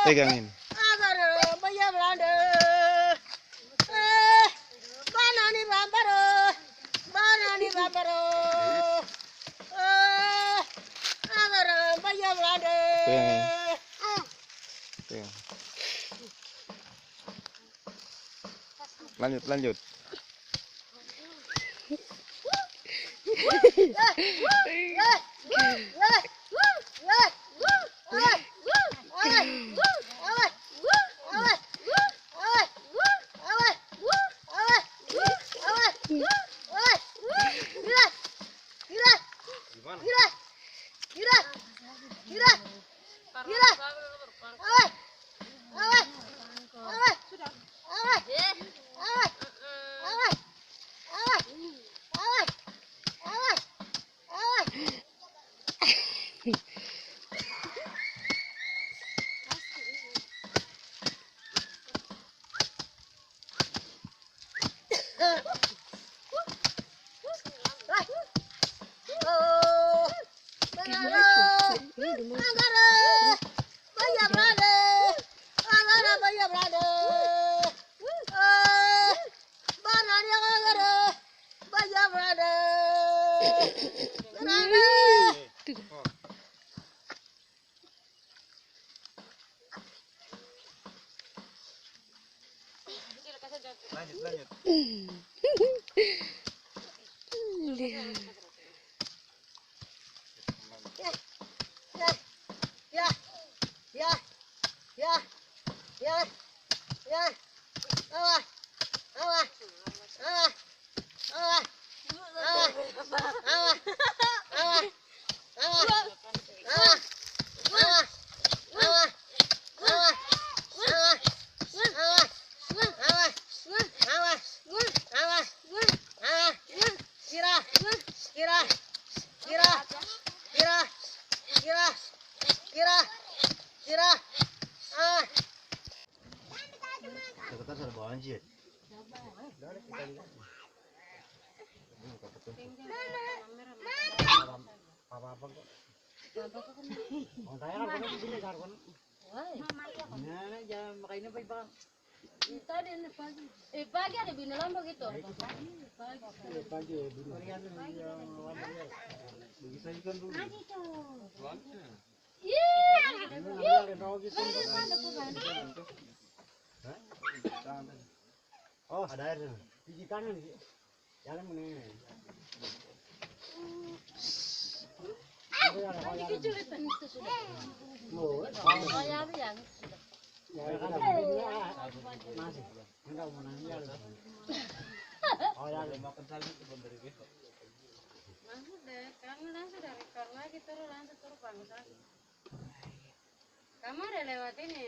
Pegangin. Agar bayar Belanda. Banani bambaro. Banani bambaro. Agar bayar Belanda. Pegangin. Pegang. Lanjut, lanjut. Lanjut, lanjut. Pagi ada bini lomba gitu. Oh, ada air. Di kanan sih. Jalan mana? Kamu udah lewat ini,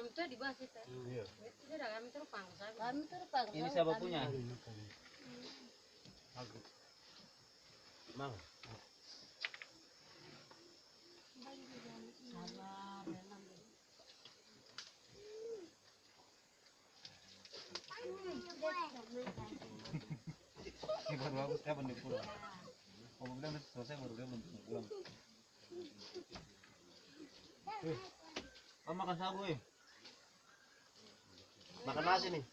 itu di bawah situ. Iya. Itu sudah kami terbang. Kami terbang. Ini siapa punya? Mang. Ini baru aku kapan dia pulang? Kamu bilang udah selesai baru dia pulang. Oh, makan sagu ya? Makan nasi nih.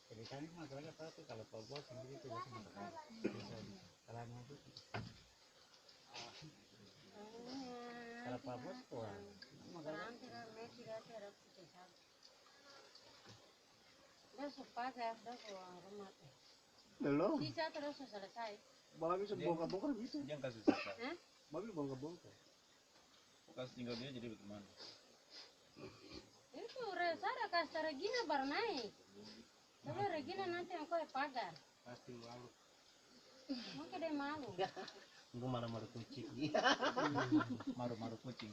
Jadi kan masalahnya apa tuh kalau buat sendiri itu biasa makan. Kalau mau tuh kalau buat kurang. Belum. Bisa terus selesai. Malah bisa bongkar-bongkar bisa. Dia kasih selesai. Malah bongkar-bongkar. Kasih tinggal dia jadi bagaimana? Itu Resara kasta Regina baru naik. Tapi Regina nanti yang kau pagar. Pasti malu. Mungkin dia malu. Gue malu-malu kucing. Maru-maru kucing.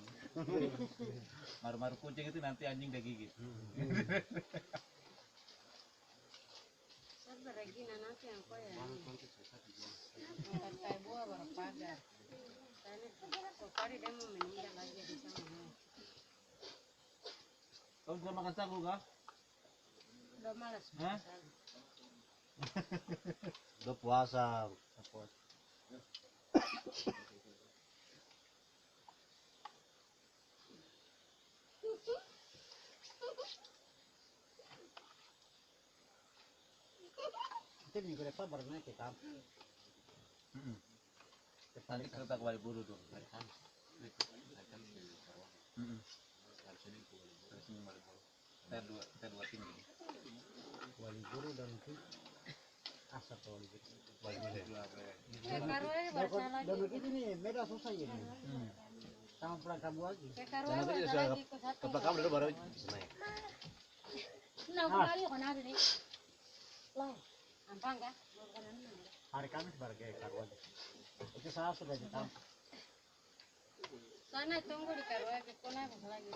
Maru-maru kucing itu nanti anjing udah gigit. Tapi Regina nanti yang kau ya. Kayak buah baru pagar. Sokari dia mau meninggal lagi di sana. Kamu sudah makan sagu kah? Udah malas. Hah? Udah puasa. Itu minggu depan baru naik kita. Nanti kita kembali buru tuh. T2 tinggi. Wali guru dan itu asap wali guru. Kayak karunya bersalah Dan lagi. begitu nih, beda susah ya. Sama pulang kamu lagi. Kayak karunya bersalah lagi ke satu. Kamu dulu baru naik. Nah, kembali kok nanti nih. Loh, ampang kah? Hari Kamis baru kayak karuan. Itu saya sudah ditambah. Sana tunggu di karunya ke kona lagi.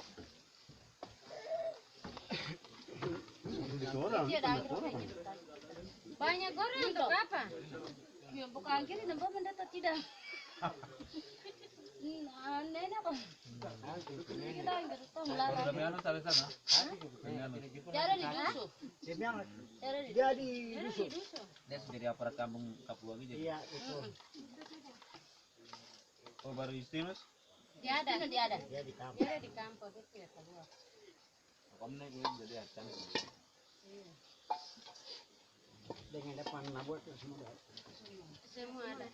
Dia ada air banyak goreng untuk apa? Ya bukan kiri nampak mendapat tidak. Nenek kok. Kita enggak tahu Kalau lah. Damiano sampai sana. Damiano. Cara di dusun. Dia Cara di dia di dusun. dusun. Dia sudah jadi aparat kampung Kapuagi jadi. Iya, itu. Oh baru istri mas? Dia ada. Dia di kampung. Dia ada di kampung itu ya keluar. Kamu naik jadi acan. Dengan depan nabur itu semua ada. Semua ada.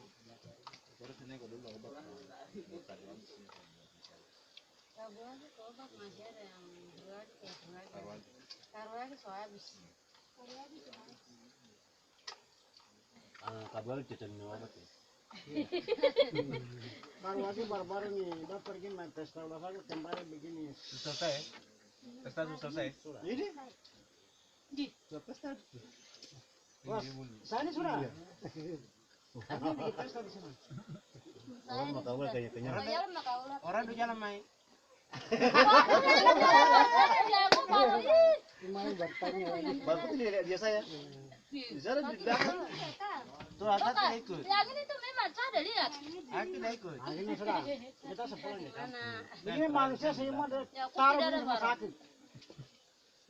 Terus ini kok dulu obat. Kabuan itu obat masih ada yang dua ya karunya so habis. Kabar jajan obat ya. Baru nih, udah pergi main pesta udah baru kembali begini. Selesai? Pesta sudah selesai? Ini? Sudah pesta. Bos, saya ini sudah. Kami bikin pesta di sana. Orang mau kabar kayak kenyang. Jalan mah kaulah. Orang di jalan main. Main bertanya lagi. Baru ini dia saya. Di sana di belakang. Tuh ada tidak ikut. Yang ini tuh memang ada lihat. Aku tidak ikut. Akhirnya sudah. Kita sepulang ya kan. Mana? Begini manusia semua ada Ya, aku taruh tidak di ada rumah barang. sakit.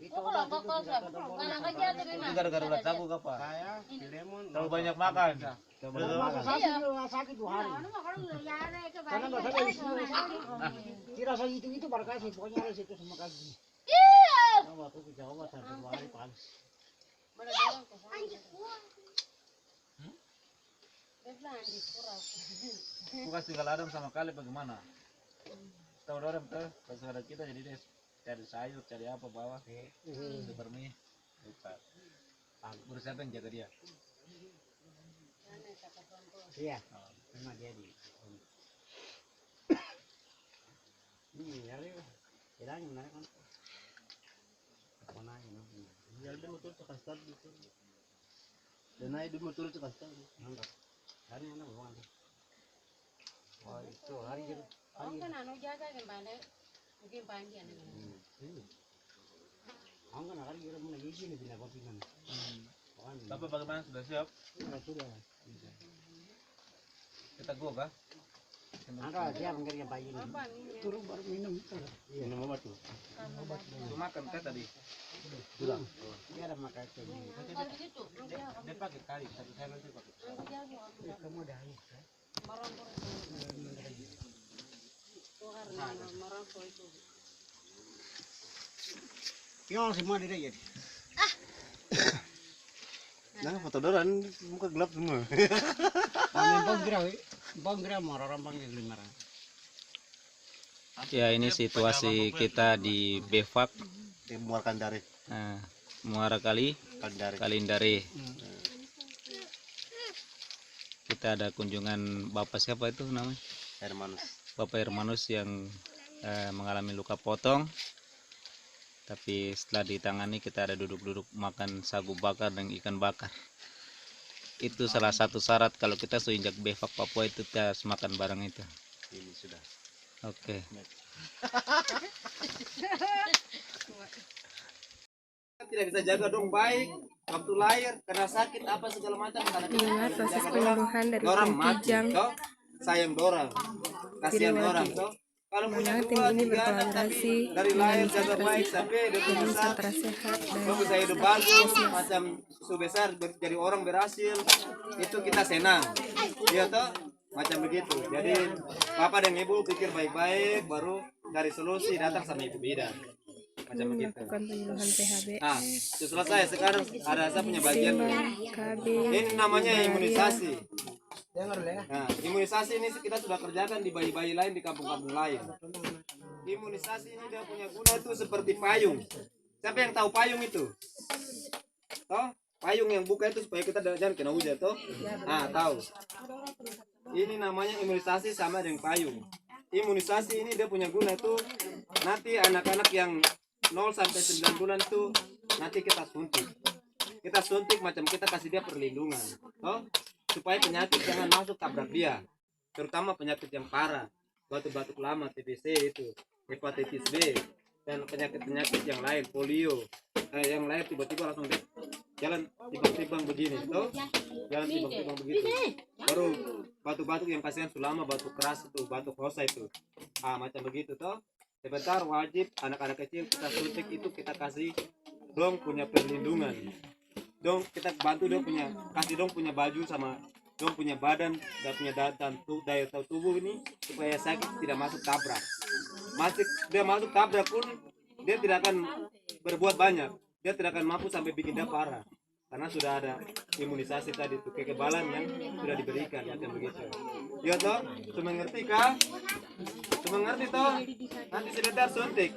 Itu Oh, kalau kok kosong. Karena kerja tuh Itu memang. gara-gara ulat sabuk apa? Saya Filemon. Terlalu banyak makan. Kalau masuk sakit di rumah sakit 2 hari. Karena nggak ada isi rumah sakit. Tidak usah itu baru kasih. Pokoknya harus itu semua kasih. Nah, waktu ke Jawa sampai 2 hari panas. Mana dorong ke sana. Dia bilang di pura. Aku kasih kalau Adam sama kali bagaimana? Tahu Adam tuh, pas ada kita jadi dia cari sayur, cari apa bawa. Super mie. Lupa. Berusaha yang jaga dia. Iya. Memang dia di. Ini nyari. Hilang mana kan? Mana ini? Ya dia motor tu kasar gitu. Dan naik di motor tu kasar. Mantap. Hari mana bukan? Oh itu hari gitu. Oh kan anu jaga gimana? Mungkin panjang. Aku kan hari gitu mana gigi nih bila kopi kan. Bapak bagaimana sudah siap? Sudah. Kita go kah? Ada dia mengerjakan bayi ini. Apa nih? Turun baru minum. Iya. Minum obat tuh. Itu makan kah tadi? Sudah. Dia ada makan itu. Kalau begitu, Dia pakai kali, satu saya nanti pakai. Kamu ada air. marang ko itu. Yang semua dia jadi. Nah, foto doran muka gelap semua. Banggra marah orang panggil marah. Ya, ini situasi kita di Bevak, Muara Kandare. Muara Kali, Kandare. Kalindare. Kita ada kunjungan Bapak siapa itu namanya? Hermanus. Bapak Hermanus yang mengalami luka potong. Tapi setelah ditangani kita ada duduk-duduk makan sagu bakar dan ikan bakar. Itu salah satu syarat kalau kita seinjak Bevak Papua itu kita harus makan barang itu. Ini sudah. Oke. Tidak bisa jaga dong baik waktu lahir kena sakit apa segala macam karena Inilah proses penyembuhan dari orang King mati Kijang. toh sayang dorang kasihan dorang toh kalau punya Mana tim dua ini tiga anak tapi berkolaborasi dari dengan lahir jaga baik Nusa sampai dia tumbuh besar Satra Sehat dan bagus saya hidup bagus macam sudah besar jadi orang berhasil itu kita senang ya toh macam begitu. Jadi bapak dan ibu pikir baik-baik, baru dari solusi datang sama ibu bidan. Macam begitu. Melakukan penyuluhan PHB, Nah, itu selesai. Sekarang ada saya punya bagian dulu. KB, Ini namanya imunisasi. Nah, imunisasi ini kita sudah kerjakan di bayi-bayi lain di kampung-kampung lain. Imunisasi ini dia punya guna itu seperti payung. Siapa yang tahu payung itu? Toh? Payung yang buka itu supaya kita jangan kena hujan, toh? Nah, tahu. Ini namanya imunisasi sama dengan payung. Imunisasi ini dia punya guna itu nanti anak-anak yang 0 sampai 9 bulan itu nanti kita suntik. Kita suntik macam kita kasih dia perlindungan, toh? Supaya penyakit jangan masuk tabrak dia. Terutama penyakit yang parah, batuk-batuk lama, TBC itu, hepatitis B, dan penyakit-penyakit yang lain, polio, yang lain tiba-tiba langsung deh jalan timbang-timbang begini, toh? Jalan timbang-timbang begitu. Baru batuk-batuk yang kasihan sulama, batuk keras itu, batuk hosa itu. Ah, macam begitu, toh? Sebentar wajib anak-anak kecil kita suntik itu kita kasih dong punya perlindungan. Dong kita bantu dong punya kasih dong punya baju sama dong punya badan dan punya daya tahu tubuh ini supaya sakit tidak masuk tabrak. Dia masuk tabrak pun dia tidak akan berbuat banyak. Dia tidak akan mampu sampai bikin dia parah. Karena sudah ada imunisasi tadi itu kekebalan yang sudah diberikan macam begitu. Ya toh, cuma ngerti kah? Cuma ngerti toh? Nanti sebentar suntik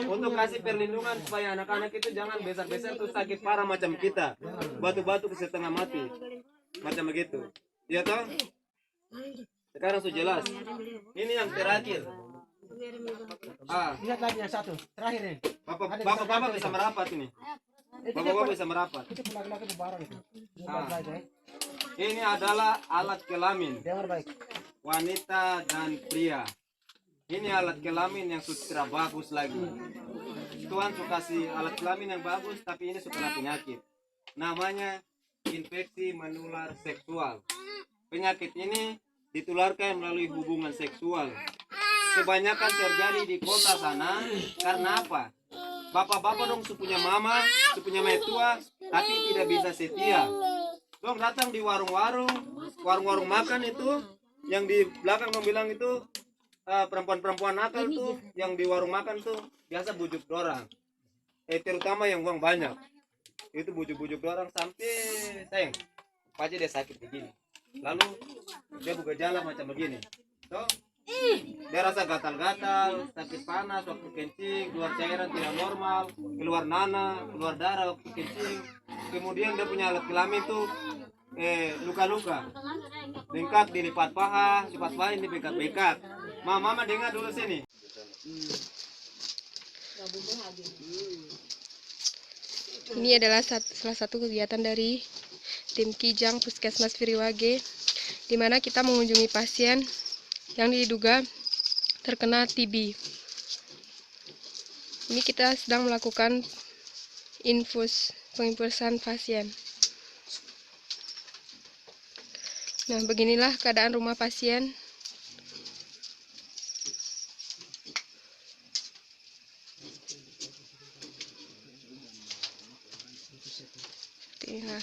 untuk kasih perlindungan supaya anak-anak itu jangan besar-besar tuh sakit parah macam kita, batuk-batuk setengah mati macam begitu. Ya toh? Sekarang sudah jelas. Ini yang terakhir. Lihat lagi yang satu, terakhir nih. Bapak bisa merapat ini. Bapak bisa merapat. Itu laki-laki berbarang itu. Ini adalah alat kelamin Dengar baik. wanita dan pria. Ini alat kelamin yang sudah bagus lagi. Tuhan suka kasih alat kelamin yang bagus, tapi ini suka penyakit. Namanya infeksi menular seksual. Penyakit ini ditularkan melalui hubungan seksual. Kebanyakan terjadi di kota sana. Karena apa? Bapak-bapak dong punya mama, punya tua, tapi tidak bisa setia. Dong datang di warung-warung makan itu, yang di belakang dong bilang itu perempuan-perempuan nakal tuh, yang di warung makan tuh biasa bujuk dorang. Terutama yang uang banyak, itu bujuk-bujuk dorang sampai sayang, pasti dia sakit begini. Lalu dia buka jalan macam begini, toh? Dia rasa gatal-gatal, sakit panas waktu kencing, keluar cairan tidak normal, keluar nanah, keluar darah waktu kencing. Kemudian dia punya alat kelamin tuh luka-luka, bengkak di lipat paha ini bengkak-bengkak. Mama dengar dulu sini. Ini adalah salah satu kegiatan dari tim Kijang Puskesmas Viriwage, di mana kita mengunjungi pasien yang diduga terkena TB. Ini kita sedang melakukan penginfusan pasien. Nah, beginilah keadaan rumah pasien. Inilah.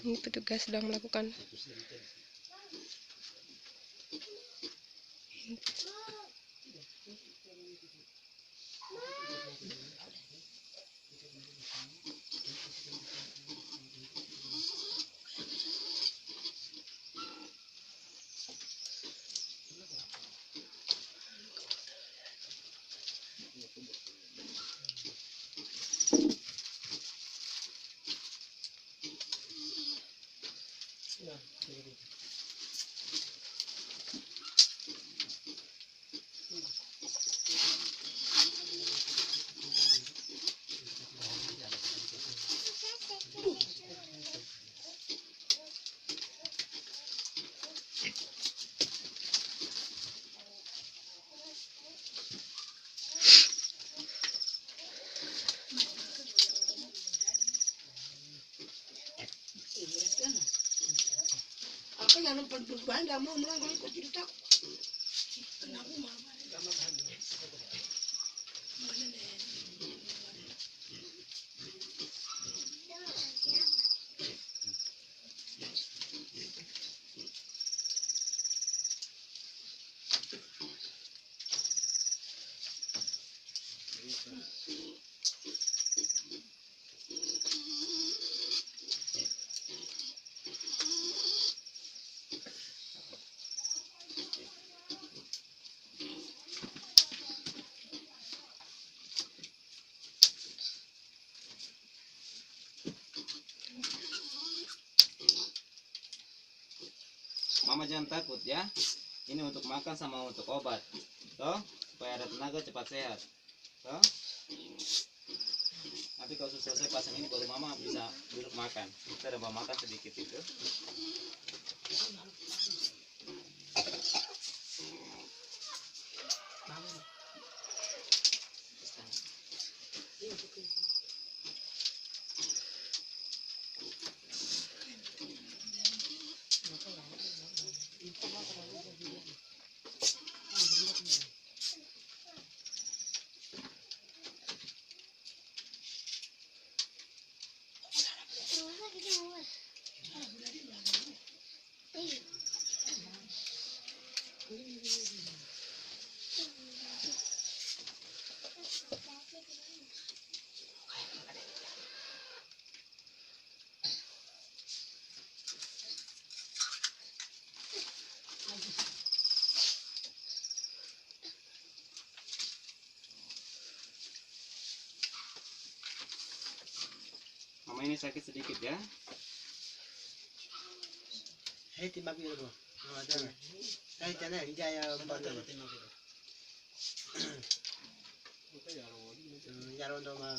Ini petugas sedang melakukan Makanya nampak berbahaya nggak mau melanggar ikut cerita. Kenapa mah? Mama jangan takut ya. Ini untuk makan sama untuk obat. Toh, supaya ada tenaga cepat sehat. Toh. Nanti kalau sudah selesai pasang ini baru mama bisa duduk makan. Kita ada mau makan sedikit itu. Mama ini sakit sedikit ya. Hei timbang itu bro. Hei tanah hijaya bantu. Yaron do mah.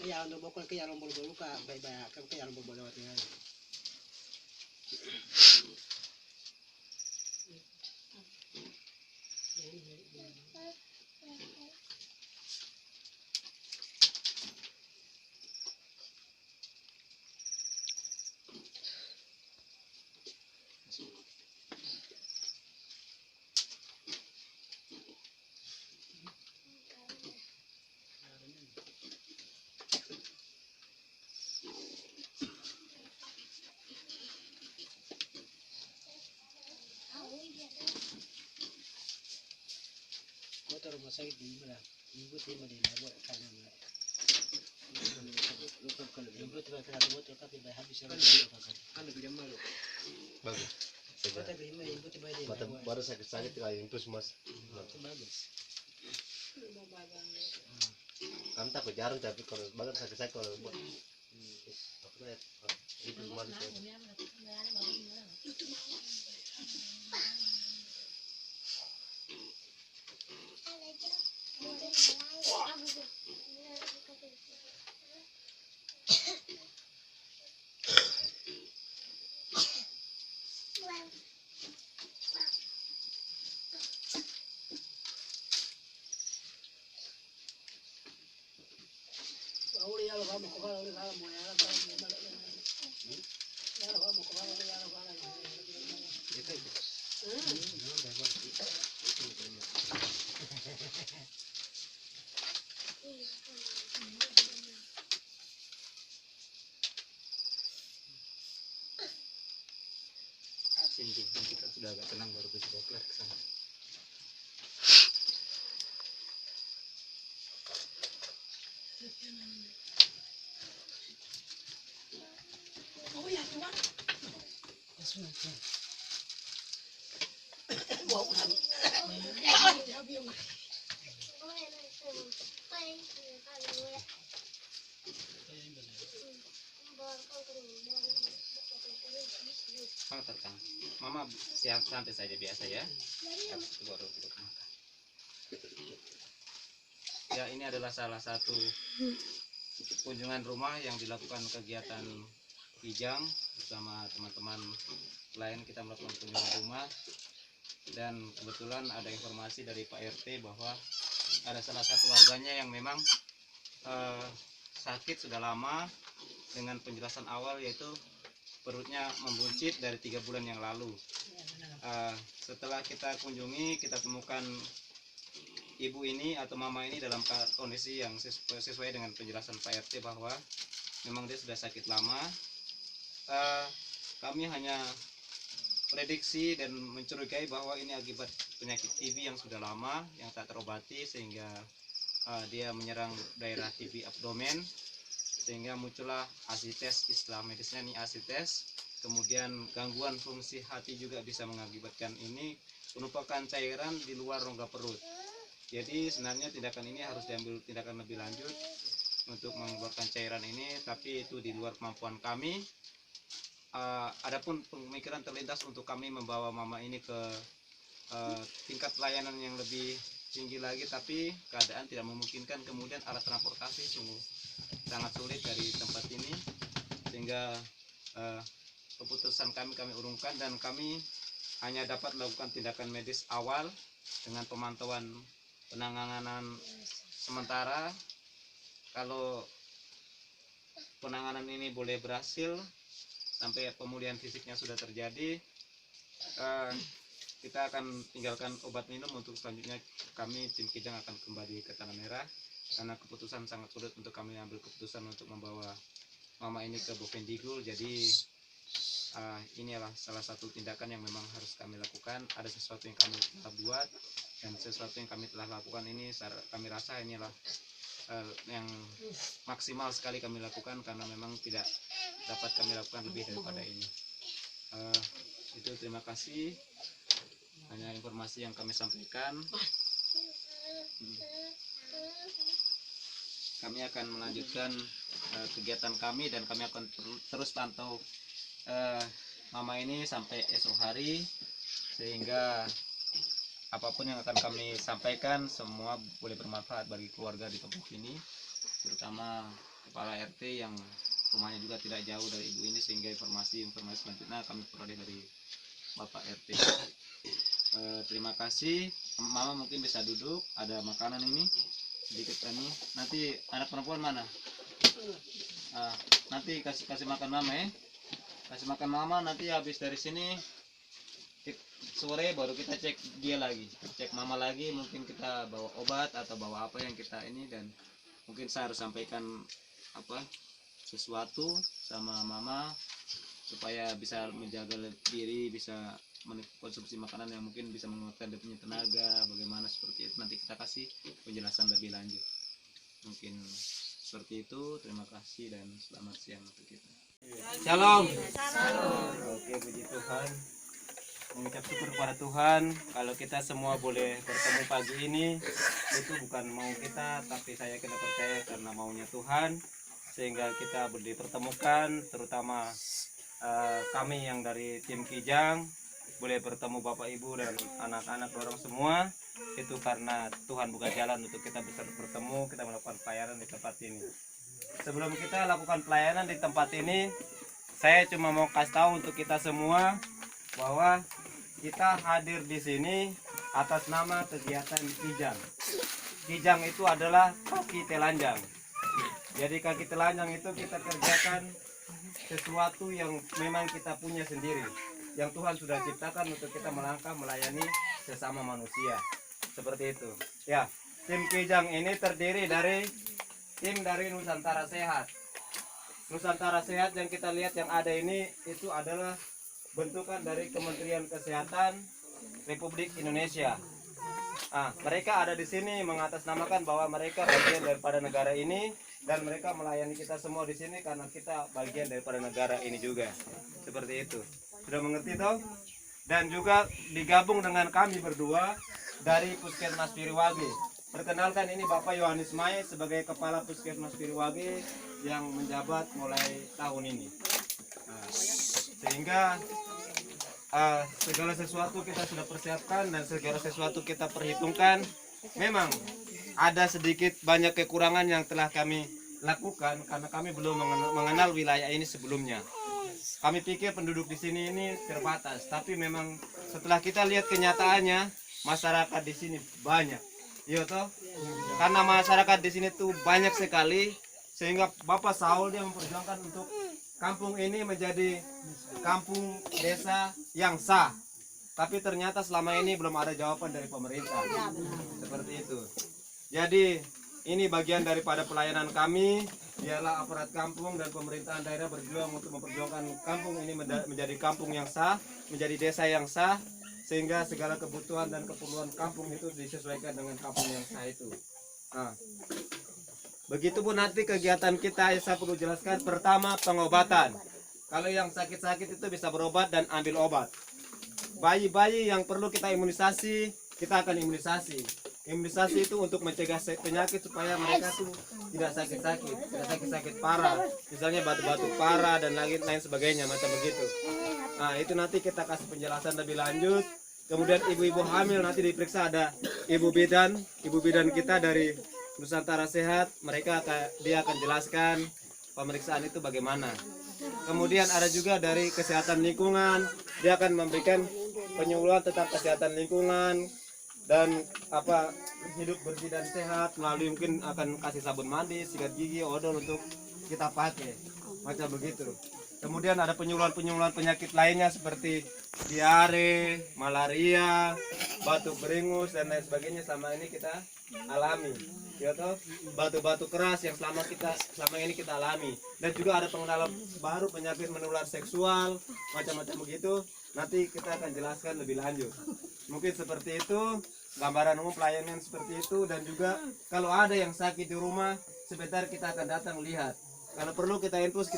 Yaron do bokol ke yaron bol luka bye-bye kan ke yaron bol lewat ya. Kota rumah sakit di mana? Ibu tiba di mana? Karena mana? Ibu tiba kena botol tapi dah habis kan? Kan lebih jam malu. Bagus. Kota bima ibu tiba di mana? Baru sakit-sakit kayak itu mas. Bagus. Kami takut jarang tapi kalau bagan sakit-sakit kalau buat. Apa ya? Itu kemarin. Kita sudah agak tenang baru bisa keluar ke sana. Mama terkang. Mama siap santai saja biasa ya. Habis itu baru duduk makan. Ya ini adalah salah satu kunjungan rumah yang dilakukan kegiatan Kijang bersama teman-teman lain. Kita melakukan kunjungan rumah dan kebetulan ada informasi dari Pak RT bahwa ada salah satu warganya yang memang sakit sudah lama, dengan penjelasan awal yaitu perutnya membuncit dari 3 bulan yang lalu. Setelah kita kunjungi, kita temukan ibu ini atau mama ini dalam kondisi yang sesuai dengan penjelasan Pak RT bahwa memang dia sudah sakit lama. Kami hanya prediksi dan mencurigai bahwa ini akibat penyakit TB yang sudah lama yang tak terobati, sehingga dia menyerang daerah TB abdomen, sehingga muncullah asites, istilah medisnya ini asites. Kemudian gangguan fungsi hati juga bisa mengakibatkan ini, penumpukan cairan di luar rongga perut. Jadi sebenarnya tindakan ini harus diambil tindakan lebih lanjut untuk mengeluarkan cairan ini, tapi itu di luar kemampuan kami. Adapun pemikiran terlintas untuk kami membawa mama ini ke tingkat pelayanan yang lebih tinggi lagi, tapi keadaan tidak memungkinkan. Kemudian alat transportasi sungguh sangat sulit dari tempat ini, sehingga keputusan kami urungkan, dan kami hanya dapat melakukan tindakan medis awal dengan pemantauan penanganan sementara. Kalau penanganan ini boleh berhasil sampai pemulihan fisiknya sudah terjadi, kita akan tinggalkan obat minum. Untuk selanjutnya kami tim Kijang akan kembali ke Tanah Merah, karena keputusan sangat sulit untuk kami ambil keputusan untuk membawa mama ini ke Bovendigul. Jadi inilah salah satu tindakan yang memang harus kami lakukan. Ada sesuatu yang kami telah buat dan sesuatu yang kami telah lakukan ini kami rasa inilah yang maksimal sekali kami lakukan, karena memang tidak dapat kami lakukan lebih daripada ini. Itu terima kasih, hanya informasi yang kami sampaikan. Kami akan melanjutkan kegiatan kami, dan kami akan terus pantau mama ini sampai esok hari, sehingga apapun yang akan kami sampaikan semua boleh bermanfaat bagi keluarga di tempat ini, terutama kepala RT yang rumahnya juga tidak jauh dari ibu ini, sehingga informasi selanjutnya kami peroleh dari Bapak RT. Terima kasih. Mama mungkin bisa duduk, ada makanan ini sedikit ini. Nanti anak perempuan mana? Nanti kasih makan mama ya. Kasih makan mama, nanti habis dari sini sore baru kita cek dia lagi, cek mama lagi. Mungkin kita bawa obat atau bawa apa yang kita ini, dan mungkin saya harus sampaikan sesuatu sama mama supaya bisa menjaga diri, bisa mengkonsumsi makanan yang mungkin bisa menguatkan dia punya tenaga, bagaimana seperti itu. Nanti kita kasih penjelasan lebih lanjut. Mungkin seperti itu. Terima kasih dan selamat siang untuk kita. Shalom. Oke, puji Tuhan. Mengucap syukur kepada Tuhan kalau kita semua boleh bertemu pagi ini. Itu bukan mau kita, tapi saya kena percaya karena maunya Tuhan, sehingga kita boleh dipertemukan, terutama kami yang dari tim Kijang boleh bertemu Bapak Ibu dan anak-anak orang semua. Itu karena Tuhan buka jalan untuk kita bisa bertemu, kita melakukan pelayanan di tempat ini. Sebelum kita lakukan pelayanan di tempat ini, saya cuma mau kasih tahu untuk kita semua bahwa kita hadir di sini atas nama kegiatan Kijang. Kijang itu adalah kaki telanjang. Jadi kaki telanjang itu kita kerjakan sesuatu yang memang kita punya sendiri, yang Tuhan sudah ciptakan untuk kita melangkah melayani sesama manusia. Seperti itu. Ya, tim Kijang ini terdiri dari tim dari Nusantara Sehat. Nusantara Sehat yang kita lihat yang ada ini itu adalah bentukan dari Kementerian Kesehatan Republik Indonesia. Mereka ada di sini mengatasnamakan bahwa mereka bagian daripada negara ini, dan mereka melayani kita semua di sini karena kita bagian daripada negara ini juga. Seperti itu. Sudah mengerti toh? Dan juga digabung dengan kami berdua dari Puskesmas Piriwage. Perkenalkan, ini Bapak Yohanes Mae sebagai Kepala Puskesmas Piriwage yang menjabat mulai tahun ini. Sehingga segala sesuatu kita sudah persiapkan dan segala sesuatu kita perhitungkan. Memang ada sedikit banyak kekurangan yang telah kami lakukan karena kami belum mengenal wilayah ini sebelumnya. Kami pikir penduduk di sini ini terbatas, tapi memang setelah kita lihat kenyataannya, masyarakat di sini banyak. Iya toh? Karena masyarakat di sini tuh banyak sekali, sehingga Bapak Saul dia memperjuangkan untuk kampung ini menjadi kampung desa yang sah. Tapi ternyata selama ini belum ada jawaban dari pemerintah. Seperti itu. Jadi ini bagian daripada pelayanan kami. Ialah aparat kampung dan pemerintahan daerah berjuang untuk memperjuangkan kampung ini menjadi kampung yang sah, menjadi desa yang sah, sehingga segala kebutuhan dan keperluan kampung itu disesuaikan dengan kampung yang sah itu. Nah, begitupun nanti kegiatan kita, saya perlu jelaskan. Pertama, pengobatan. Kalau yang sakit-sakit itu bisa berobat dan ambil obat. Bayi-bayi yang perlu kita imunisasi, kita akan imunisasi. Imunisasi itu untuk mencegah penyakit supaya mereka tuh tidak sakit-sakit parah. Misalnya batu-batu parah dan lain sebagainya, macam begitu. Nah, itu nanti kita kasih penjelasan lebih lanjut. Kemudian ibu-ibu hamil nanti diperiksa, ada ibu bidan kita dari Nusantara Sehat. Dia akan jelaskan pemeriksaan itu bagaimana. Kemudian ada juga dari kesehatan lingkungan, dia akan memberikan penyuluhan tentang kesehatan lingkungan dan hidup bersih dan sehat, melalui mungkin akan kasih sabun mandi, sikat gigi, odol untuk kita pakai, macam begitu. Kemudian ada penyuluhan penyakit lainnya seperti diare, malaria, batuk beringus dan lain sebagainya. Sama ini kita alami, ya toh, batu-batu keras yang selama ini kita alami. Dan juga ada pengenalan baru penyakit menular seksual, macam-macam begitu. Nanti kita akan jelaskan lebih lanjut. Mungkin seperti itu gambaran umum pelayanan seperti itu. Dan juga kalau ada yang sakit di rumah, sebentar kita akan datang lihat. Kalau perlu kita infus,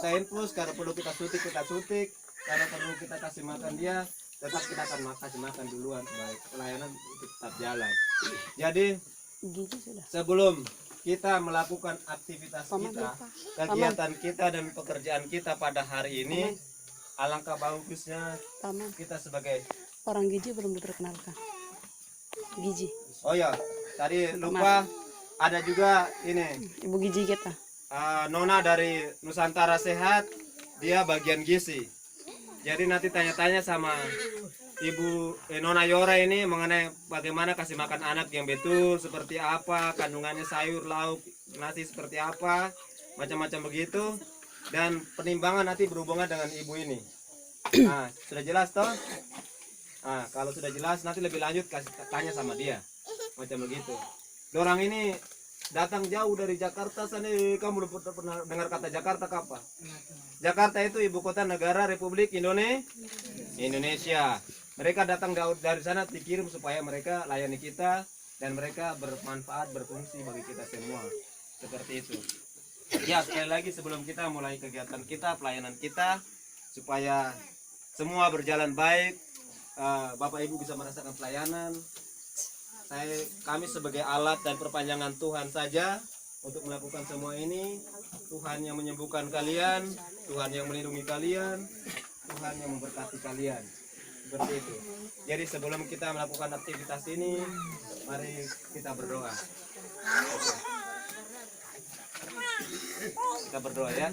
kalau perlu kita suntik, kalau perlu kita kasih makan dia, tetap kita akan kasih makan duluan supaya pelayanan itu tetap jalan. Jadi sebelum kita melakukan aktivitas kita, kegiatan kita dan pekerjaan kita pada hari ini, alangkah bagusnya kita sebagai orang Giji belum diperkenalkan. Giji. Oh ya, tadi lupa ada juga ini Ibu Giji kita. Nona dari Nusantara Sehat, dia bagian gizi. Jadi nanti tanya-tanya sama Ibu Nona Yora ini mengenai bagaimana kasih makan anak yang betul, seperti apa, kandungannya sayur, lauk, nasi seperti apa, macam-macam begitu. Dan penimbangan nanti berhubungan dengan ibu ini. Nah, sudah jelas toh? Nah, kalau sudah jelas nanti lebih lanjut kasih tanya sama dia, macam begitu. Dorang ini datang jauh dari Jakarta sana. Kamu belum pernah dengar kata Jakarta apa? Jakarta itu ibu kota negara Republik Indonesia. Mereka datang dari sana dikirim supaya mereka layani kita dan mereka bermanfaat, berfungsi bagi kita semua. Seperti itu. Ya, sekali lagi sebelum kita mulai kegiatan kita, pelayanan kita, supaya semua berjalan baik, Bapak Ibu bisa merasakan pelayanan. Kami sebagai alat dan perpanjangan Tuhan saja untuk melakukan semua ini. Tuhan yang menyembuhkan kalian, Tuhan yang melindungi kalian, Tuhan yang memberkati kalian. Seperti itu. Jadi sebelum kita melakukan aktivitas ini, mari kita berdoa. Kita berdoa ya.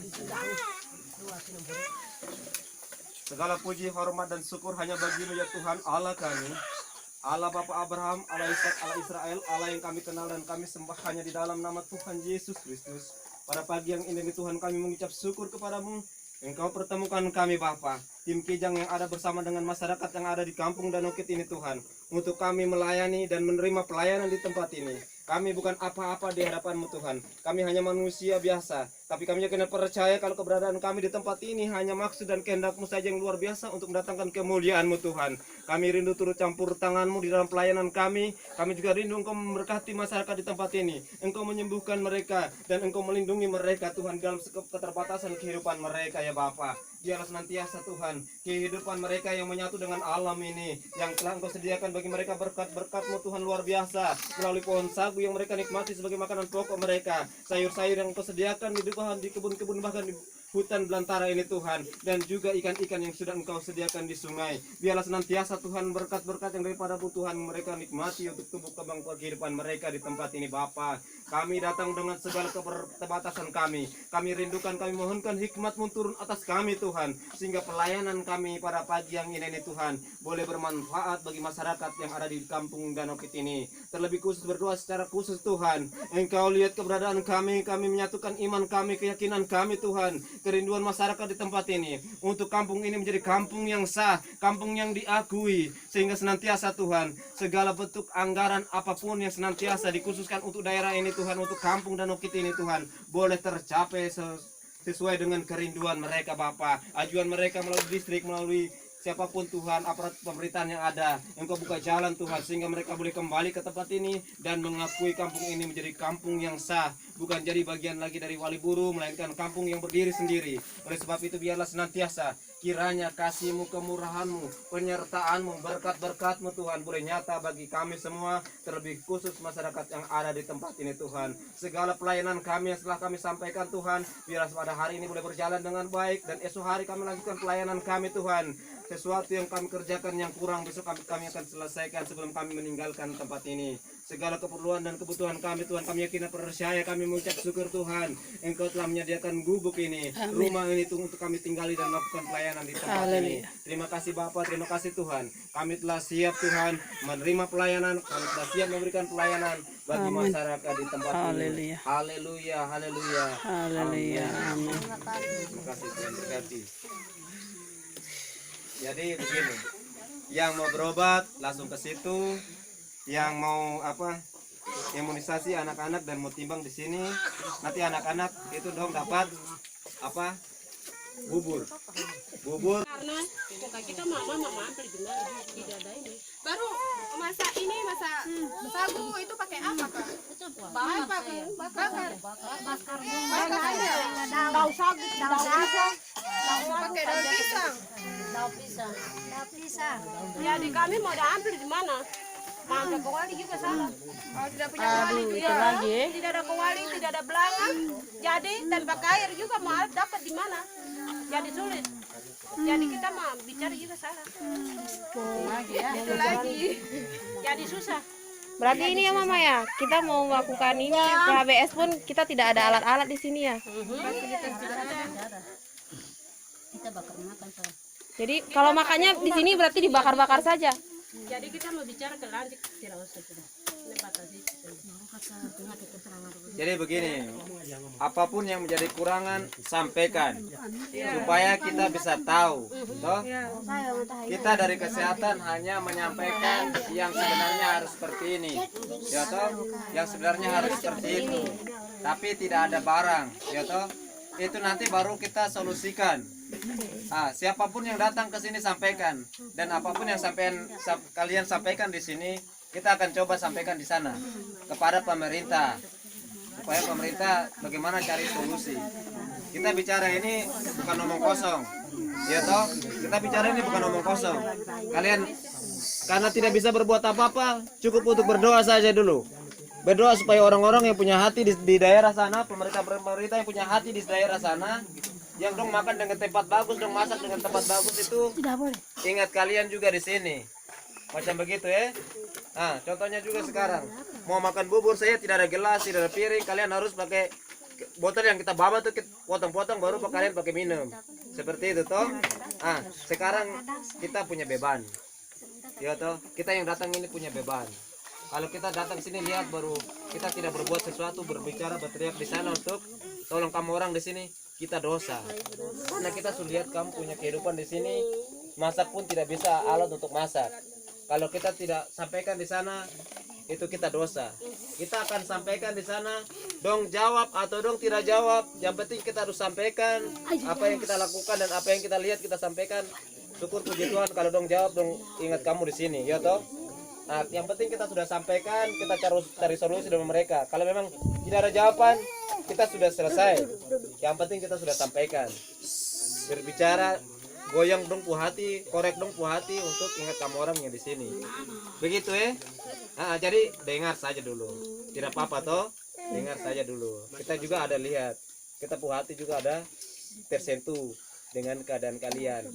Segala puji, hormat dan syukur hanya bagi-Mu ya Tuhan Allah kami, Allah Bapa Abraham, Allah Ishak, Allah Israel, Allah yang kami kenal dan kami sembah hanya di dalam nama Tuhan Yesus Kristus. Pada pagi yang ini Tuhan kami mengucap syukur kepada-Mu. Engkau pertemukan kami Bapa, tim Kijang yang ada bersama dengan masyarakat yang ada di kampung Danau Kit ini Tuhan, untuk kami melayani dan menerima pelayanan di tempat ini. Kami bukan apa-apa di hadapan-Mu Tuhan. Kami hanya manusia biasa. Tapi kami yakin dan percaya kalau keberadaan kami di tempat ini hanya maksud dan kehendak-Mu saja yang luar biasa untuk mendatangkan kemuliaan-Mu Tuhan. Kami rindu turut campur tangan-Mu di dalam pelayanan kami. Kami juga rindu Engkau memberkati masyarakat di tempat ini. Engkau menyembuhkan mereka dan Engkau melindungi mereka Tuhan dalam keterbatasan kehidupan mereka ya Bapa. Biarlah senantiasa Tuhan kehidupan mereka yang menyatu dengan alam ini, yang telah Engkau sediakan bagi mereka berkat-berkat-Mu Tuhan luar biasa, melalui pohon sagu yang mereka nikmati sebagai makanan pokok mereka, sayur-sayur yang Engkau sediakan di kebun-kebun bahkan di hutan belantara ini Tuhan, dan juga ikan-ikan yang sudah Engkau sediakan di sungai. Biarlah senantiasa Tuhan berkat-berkat yang daripada-Mu Tuhan mereka nikmati untuk tumbuh kembang kehidupan mereka di tempat ini Bapa. Kami datang dengan segala keterbatasan kami. Kami rindukan, kami mohonkan hikmat-Mu turun atas kami Tuhan, sehingga pelayanan kami pada pagi yang ini Tuhan boleh bermanfaat bagi masyarakat yang ada di kampung Danau Kit ini. Terlebih khusus berdoa secara khusus Tuhan, Engkau lihat keberadaan kami menyatukan iman kami, keyakinan kami Tuhan, kerinduan masyarakat di tempat ini, untuk kampung ini menjadi kampung yang sah, kampung yang diakui, sehingga senantiasa Tuhan, segala bentuk anggaran apapun yang senantiasa dikhususkan untuk daerah ini Tuhan, untuk kampung Danau Kit ini Tuhan, boleh tercapai sesuai dengan kerinduan mereka Bapa. Ajuan mereka melalui distrik, melalui siapapun Tuhan, aparat pemerintahan yang ada, Engkau buka jalan Tuhan, sehingga mereka boleh kembali ke tempat ini dan mengakui kampung ini menjadi kampung yang sah, bukan jadi bagian lagi dari wali buru, melainkan kampung yang berdiri sendiri. Oleh sebab itu biarlah senantiasa kiranya kasih-Mu, kemurahan-Mu, penyertaan-Mu, berkat-berkat-Mu Tuhan boleh nyata bagi kami semua, terlebih khusus masyarakat yang ada di tempat ini Tuhan. Segala pelayanan kami yang setelah kami sampaikan Tuhan, biarlah pada hari ini boleh berjalan dengan baik, dan esok hari kami lanjutkan pelayanan kami Tuhan. Sesuatu yang kami kerjakan yang kurang besok kami akan selesaikan sebelum kami meninggalkan tempat ini. Segala keperluan dan kebutuhan kami Tuhan, kami yakin dan percaya, kami mengucap syukur Tuhan, Engkau telah menyediakan gubuk ini, rumah ini untuk kami tinggali dan melakukan pelayanan di tempat ini. Terima kasih Bapa, terima kasih Tuhan, kami telah siap Tuhan menerima pelayanan, kami telah siap memberikan pelayanan bagi masyarakat di tempat ini. Haleluya, haleluya, haleluya, amin. Terima kasih Tuhan, berkati. Jadi begini, yang mau berobat langsung ke situ, yang mau imunisasi anak-anak dan mau timbang di sini, nanti anak-anak itu dong dapat bubur. Karena kita mama gimana tidak ada ini. Baru masa sagu itu pakai apa Kak? Bakar. Daun sagu, pakai daun pisang. Daun pisang. Jadi kami mau ambil di mana? Mangga kewali juga salah. Kalau tidak punya kewali tidak ada kewali, tidak ada belanga. Jadi tanpa air juga mau dapat di mana? Jadi sulit. Jadi kita mau bicara juga salah. Itu lagi. Jadi susah. Berarti ini ya Mama ya, kita mau melakukan ini PHBS pun kita tidak ada alat-alat di sini ya. Kita bakar makan soal. Jadi kalau makannya di sini berarti dibakar-bakar saja. Jadi kita mau bicara ke lanjut tidak usah sudah. Jadi begini, apapun yang menjadi kurangan sampaikan, supaya kita bisa tahu, toh? Kita dari kesehatan hanya menyampaikan yang sebenarnya harus seperti ini, ya toh? Yang sebenarnya harus seperti itu, tapi tidak ada barang, ya toh? Itu nanti baru kita solusikan. Siapapun yang datang ke sini sampaikan, dan apapun yang kalian sampaikan di sini, kita akan coba sampaikan di sana kepada pemerintah, supaya pemerintah bagaimana cari solusi. Kita bicara ini bukan omong kosong, ya toh? Kita bicara ini bukan omong kosong. Kalian karena tidak bisa berbuat apa-apa, cukup untuk berdoa saja dulu. Berdoa supaya orang-orang yang punya hati di daerah sana, pemerintah yang punya hati di daerah sana, yang dong makan dengan tempat bagus, dong masak dengan tempat bagus itu, ingat kalian juga di sini. Macam begitu ya. Contohnya juga sekarang mau makan bubur saya tidak ada gelas, tidak ada piring, kalian harus pakai botol yang kita bawa tuh, kita potong-potong baru kalian pakai minum. Seperti itu toh. Sekarang kita punya beban. Ya toh, kita yang datang ini punya beban. Kalau kita datang sini lihat baru kita tidak berbuat sesuatu, berbicara, berteriak di sana untuk tolong kamu orang di sini, kita dosa. Karena kita sudah lihat kamu punya kehidupan di sini, masak pun tidak bisa alat untuk masak. Kalau kita tidak sampaikan di sana, itu kita dosa. Kita akan sampaikan di sana, dong jawab atau dong tidak jawab. Yang penting kita harus sampaikan apa yang kita lakukan dan apa yang kita lihat kita sampaikan. Syukur puji Tuhan kalau dong jawab, dong ingat kamu di sini, ya toh. Yang penting kita sudah sampaikan, kita cari solusi dengan mereka. Kalau memang tidak ada jawaban, kita sudah selesai. Yang penting kita sudah sampaikan. Berbicara, goyang dong pu hati, korek dong pu hati untuk ingat kamu orang yang di sini. Begitu ya. Jadi dengar saja dulu. Tidak apa-apa toh, dengar saja dulu. Kita juga ada lihat, kita pu hati juga ada tersentuh dengan keadaan kalian.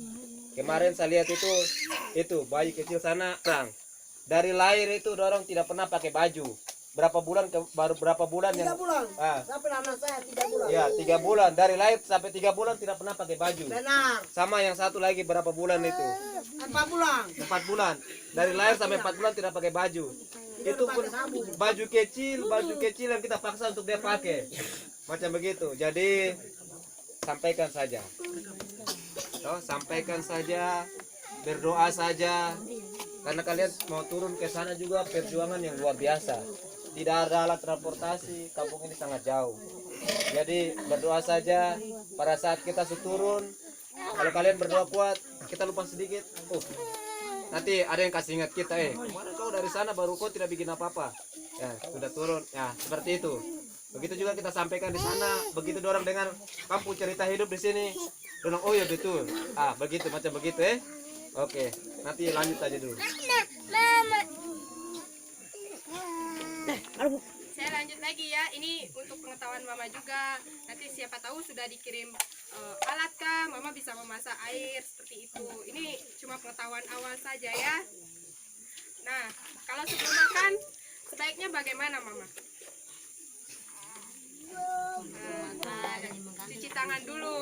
Kemarin saya lihat itu bayi kecil sana, dari lahir itu dorong tidak pernah pakai baju. berapa bulan baru berapa bulan 3 yang bulan. ah, Sampai anak saya 3 bulan. ya 3 bulan dari lahir sampai 3 bulan tidak pernah pakai baju. Benar. Sama yang satu lagi berapa bulan itu? 4 bulan. 4 bulan. Dari lahir sampai 4 bulan tidak pakai baju. Itu pun baju kecil yang kita paksa untuk dia pakai. Macam begitu. Jadi sampaikan saja. Sampaikan saja, berdoa saja. Karena kalian mau turun ke sana juga perjuangan yang luar biasa. Tidak ada alat transportasi, kampung ini sangat jauh. Jadi berdoa saja pada saat kita turun. Kalau kalian berdoa kuat, kita lupa sedikit. Nanti ada yang kasih ingat kita, kemarin kau dari sana baru kau tidak bikin apa-apa. Ya, sudah turun. Ya, seperti itu. Begitu juga kita sampaikan di sana. Begitu dorang dengan kampung cerita hidup di sini. Dorang, oh ya betul. Begitu macam begitu Oke, nanti lanjut aja dulu. Saya lanjut lagi ya, ini untuk pengetahuan Mama juga. Nanti siapa tahu sudah dikirim alat kah, Mama bisa memasak air seperti itu. Ini cuma pengetahuan awal saja ya. Nah, kalau sebelum makan sebaiknya bagaimana Mama? Cuci tangan dulu.